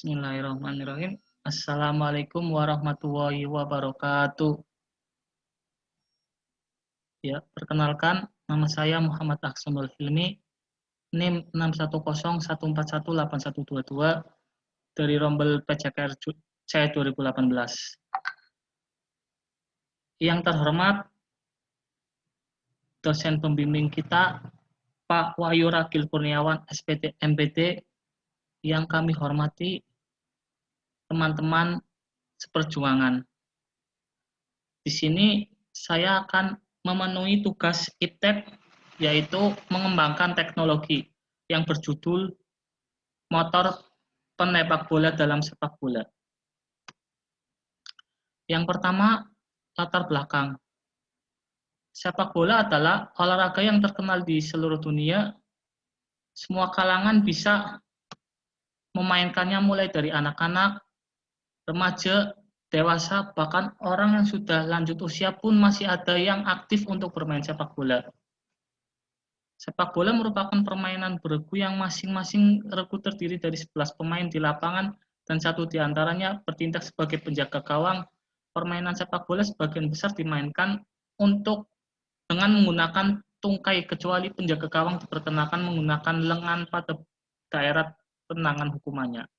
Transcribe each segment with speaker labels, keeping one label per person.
Speaker 1: Bismillahirrahmanirrahim. Assalamualaikum warahmatullahi wabarakatuh. Ya, perkenalkan, nama saya Muhammad Aksanul Hilmi, NIM 61014181122 dari Rombel PCKR C 2018. Yang terhormat, dosen pembimbing kita, Pak Wahyu Ragil Kurniawan, SPT MPT, yang kami hormati, teman-teman seperjuangan. Di sini saya akan memenuhi tugas IPTEK, yaitu mengembangkan teknologi yang berjudul motor penembak bola dalam sepak bola. Yang pertama, latar belakang. Sepak bola adalah olahraga yang terkenal di seluruh dunia. Semua kalangan bisa memainkannya, mulai dari anak-anak, remaja, dewasa, bahkan orang yang sudah lanjut usia pun masih ada yang aktif untuk bermain sepak bola. Sepak bola merupakan permainan beregu yang masing-masing regu terdiri dari 11 pemain di lapangan dan satu di antaranya bertindak sebagai penjaga gawang. Permainan sepak bola sebagian besar dimainkan dengan menggunakan tungkai, kecuali penjaga gawang diperkenakan menggunakan lengan pada daerah tendangan hukumannya.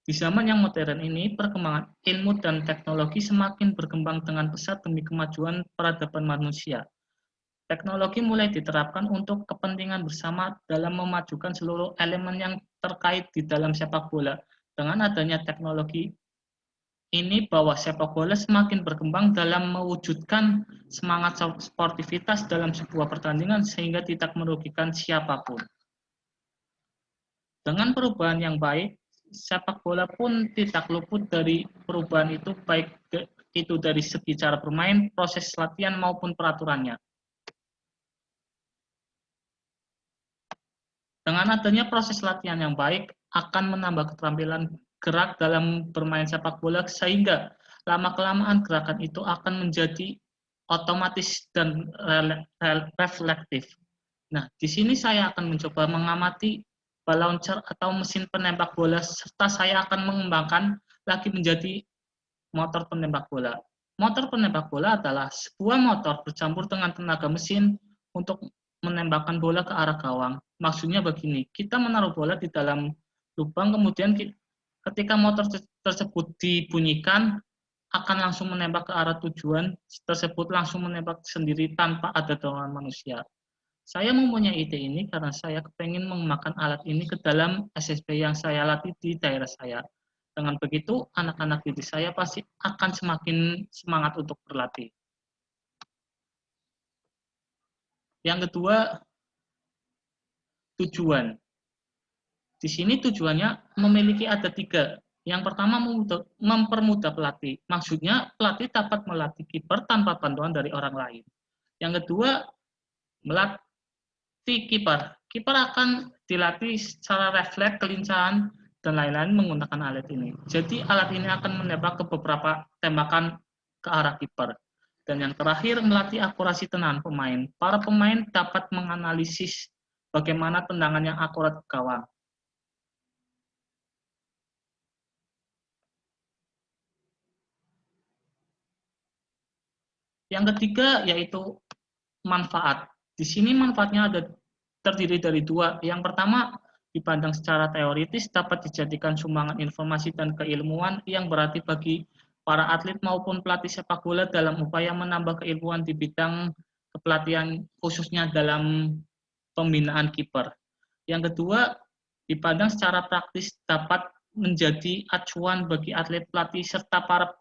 Speaker 1: Di zaman yang modern ini, perkembangan ilmu dan teknologi semakin berkembang dengan pesat demi kemajuan peradaban manusia. Teknologi mulai diterapkan untuk kepentingan bersama dalam memajukan seluruh elemen yang terkait di dalam sepak bola. Dengan adanya teknologi ini, bahwa sepak bola semakin berkembang dalam mewujudkan semangat sportivitas dalam sebuah pertandingan sehingga tidak merugikan siapapun. Dengan perubahan yang baik, sepak bola pun tidak luput dari perubahan itu, baik itu dari segi cara bermain, proses latihan maupun peraturannya. Dengan adanya proses latihan yang baik akan menambah keterampilan gerak dalam bermain sepak bola, sehingga lama-kelamaan gerakan itu akan menjadi otomatis dan reflektif. Nah, di sini saya akan mencoba mengamati ball launcher atau mesin penembak bola, serta saya akan mengembangkan lagi menjadi motor penembak bola. Motor penembak bola adalah sebuah motor bercampur dengan tenaga mesin untuk menembakkan bola ke arah gawang. Maksudnya begini, kita menaruh bola di dalam lubang, kemudian ketika motor tersebut dibunyikan, akan langsung menembak ke arah tujuan tersebut, langsung menembak sendiri tanpa ada dorongan manusia. Saya mempunyai ide ini karena saya kepengen mengembangkan alat ini ke dalam SSB yang saya latih di daerah saya. Dengan begitu, anak-anak didik saya pasti akan semakin semangat untuk berlatih. Yang kedua, tujuan. Di sini tujuannya memiliki ada 3. Yang pertama, mempermudah pelatih. Maksudnya, pelatih dapat melatih kiper tanpa bantuan dari orang lain. Yang kedua, melatih kiper. Kiper akan dilatih secara refleks, kelincahan, dan lain-lain menggunakan alat ini. Jadi alat ini akan menembak ke beberapa tembakan ke arah kiper. Dan yang terakhir, melatih akurasi tendangan pemain. Para pemain dapat menganalisis bagaimana tendangan yang akurat ke gawang. Yang ketiga yaitu manfaat. Di sini manfaatnya terdiri dari 2. Yang pertama, dipandang secara teoritis dapat dijadikan sumbangan informasi dan keilmuan yang berarti bagi para atlet maupun pelatih sepak bola dalam upaya menambah keilmuan di bidang kepelatihan, khususnya dalam pembinaan kiper. Yang kedua, dipandang secara praktis dapat menjadi acuan bagi atlet, pelatih, serta para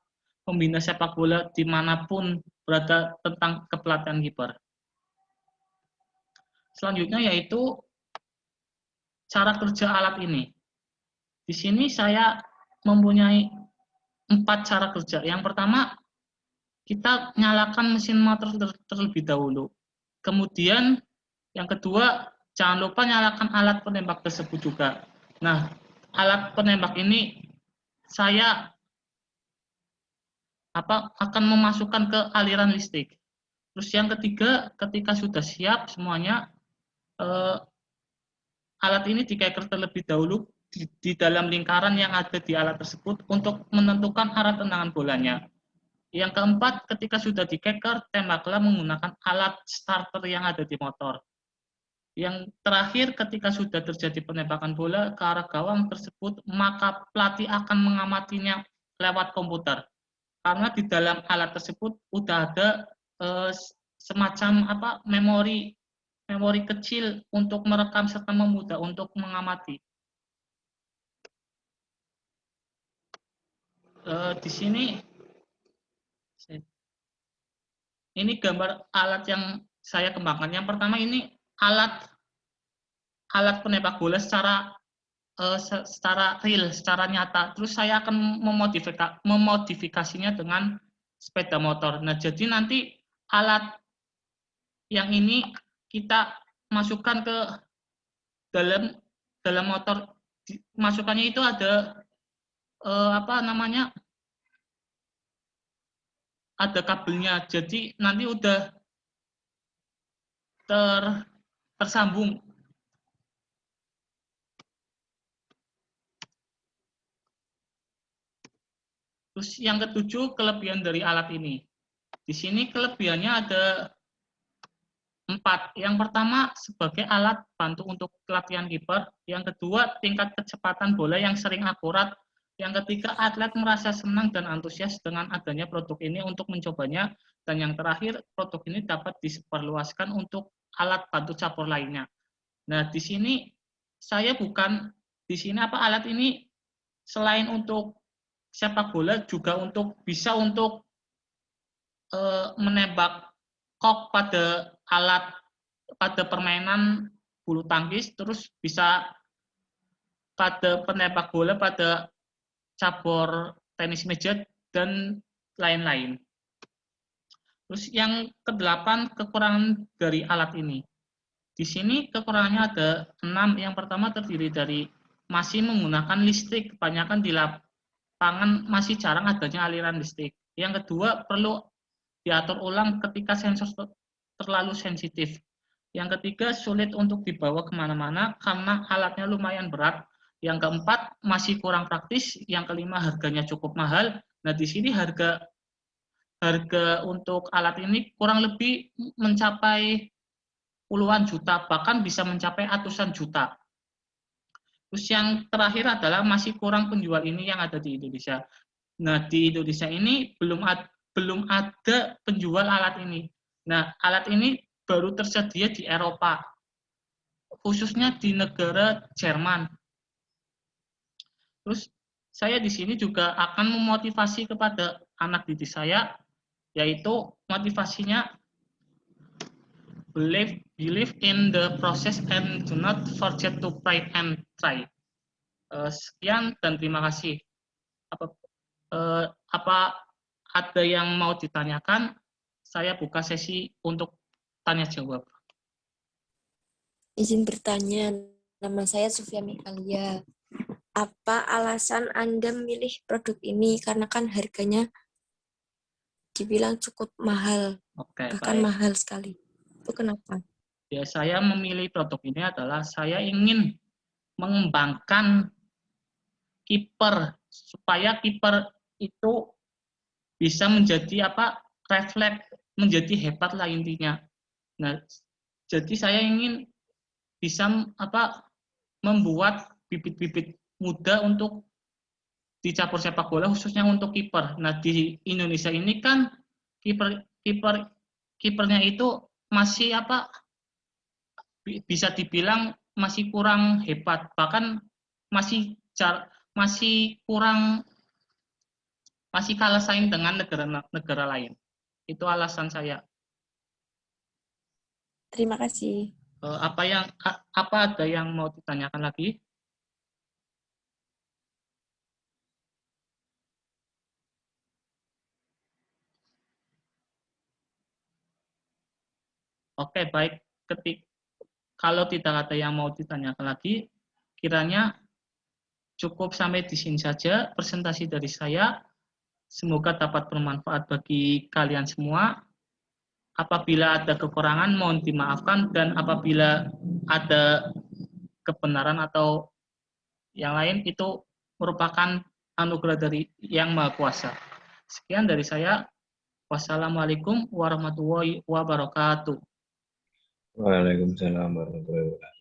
Speaker 1: pembina sepak bola dimanapun berada tentang kepelatihan kiper. Selanjutnya yaitu cara kerja alat ini. Di sini saya mempunyai 4 cara kerja. Yang pertama, kita nyalakan mesin motor terlebih dahulu. Kemudian yang kedua, jangan lupa nyalakan alat penembak tersebut juga. Nah, alat penembak ini saya akan memasukkan ke aliran listrik. Terus yang ketiga, ketika sudah siap semuanya, alat ini dikeker terlebih dahulu di dalam lingkaran yang ada di alat tersebut untuk menentukan arah tendangan bolanya. Yang keempat, ketika sudah dikeker, tembaklah menggunakan alat starter yang ada di motor. Yang terakhir, ketika sudah terjadi penembakan bola ke arah gawang tersebut, maka pelatih akan mengamatinya lewat komputer. Karena di dalam alat tersebut udah ada semacam memori kecil untuk merekam serta memudah untuk mengamati. Di sini ini gambar alat yang saya kembangkan. Yang pertama ini alat penembak bola secara real, secara nyata. Terus saya akan memodifikasinya dengan sepeda motor. Nah, jadi nanti alat yang ini kita masukkan ke dalam motor. Masukannya itu ada ada kabelnya. Jadi nanti udah tersambung. Terus yang ketujuh, kelebihan dari alat ini. Di sini kelebihannya ada 4. Yang pertama, sebagai alat bantu untuk latihan kiper. Yang kedua, tingkat kecepatan bola yang sering akurat. Yang ketiga, atlet merasa senang dan antusias dengan adanya produk ini untuk mencobanya. Dan yang terakhir, produk ini dapat disebarluaskan untuk alat bantu catur lainnya. Nah, di sini alat ini selain untuk sepak bola juga bisa untuk menembak kok pada permainan bulu tangkis, terus bisa pada penembak bola pada cabur tenis meja dan lain-lain. Terus yang ke-8, kekurangan dari alat ini. Di sini kekurangannya ada 6. Yang pertama terdiri dari masih menggunakan listrik, kebanyakan di lapangan masih jarang adanya aliran listrik. Yang kedua, perlu diatur ulang ketika sensor terlalu sensitif. Yang ketiga, sulit untuk dibawa kemana-mana karena alatnya lumayan berat. Yang keempat, masih kurang praktis. Yang kelima, harganya cukup mahal. Nah, di sini harga untuk alat ini kurang lebih mencapai puluhan juta, bahkan bisa mencapai ratusan juta. Terus yang terakhir adalah masih kurang penjual ini yang ada di Indonesia. Nah, di Indonesia ini belum ada penjual alat ini. Nah, alat ini baru tersedia di Eropa, khususnya di negara Jerman. Terus saya di sini juga akan memotivasi kepada anak didik saya, yaitu motivasinya believe in the process and do not forget to pray and try. Sekian dan terima kasih. Apa ada yang mau ditanyakan? Saya buka sesi untuk tanya jawab.
Speaker 2: Izin bertanya, nama saya Sofia Mikalia. Apa alasan Anda memilih produk ini? Karena kan harganya dibilang cukup mahal, bahkan mahal sekali. Itu kenapa?
Speaker 1: Ya, saya memilih produk ini adalah saya ingin mengembangkan kiper supaya kiper itu bisa menjadi refleks, menjadi hebat lah intinya. Nah, jadi saya ingin bisa membuat bibit-bibit muda untuk dicabur sepak bola, khususnya untuk kiper. Nah, di Indonesia ini kan kipernya itu masih bisa dibilang masih kurang hebat, bahkan masih kalah saing dengan negara lain. Itu alasan saya.
Speaker 2: Terima kasih.
Speaker 1: Apa ada yang mau ditanyakan lagi? Oke, baik. Kalau tidak ada yang mau ditanyakan lagi, kiranya cukup sampai di sini saja presentasi dari saya. Semoga dapat bermanfaat bagi kalian semua. Apabila ada kekurangan, mohon dimaafkan. Dan apabila ada kebenaran atau Yang lain itu merupakan anugerah dari Yang Maha Kuasa. Sekian dari saya. Wassalamualaikum warahmatullahi wabarakatuh.
Speaker 3: Waalaikumsalam warahmatullahi wabarakatuh.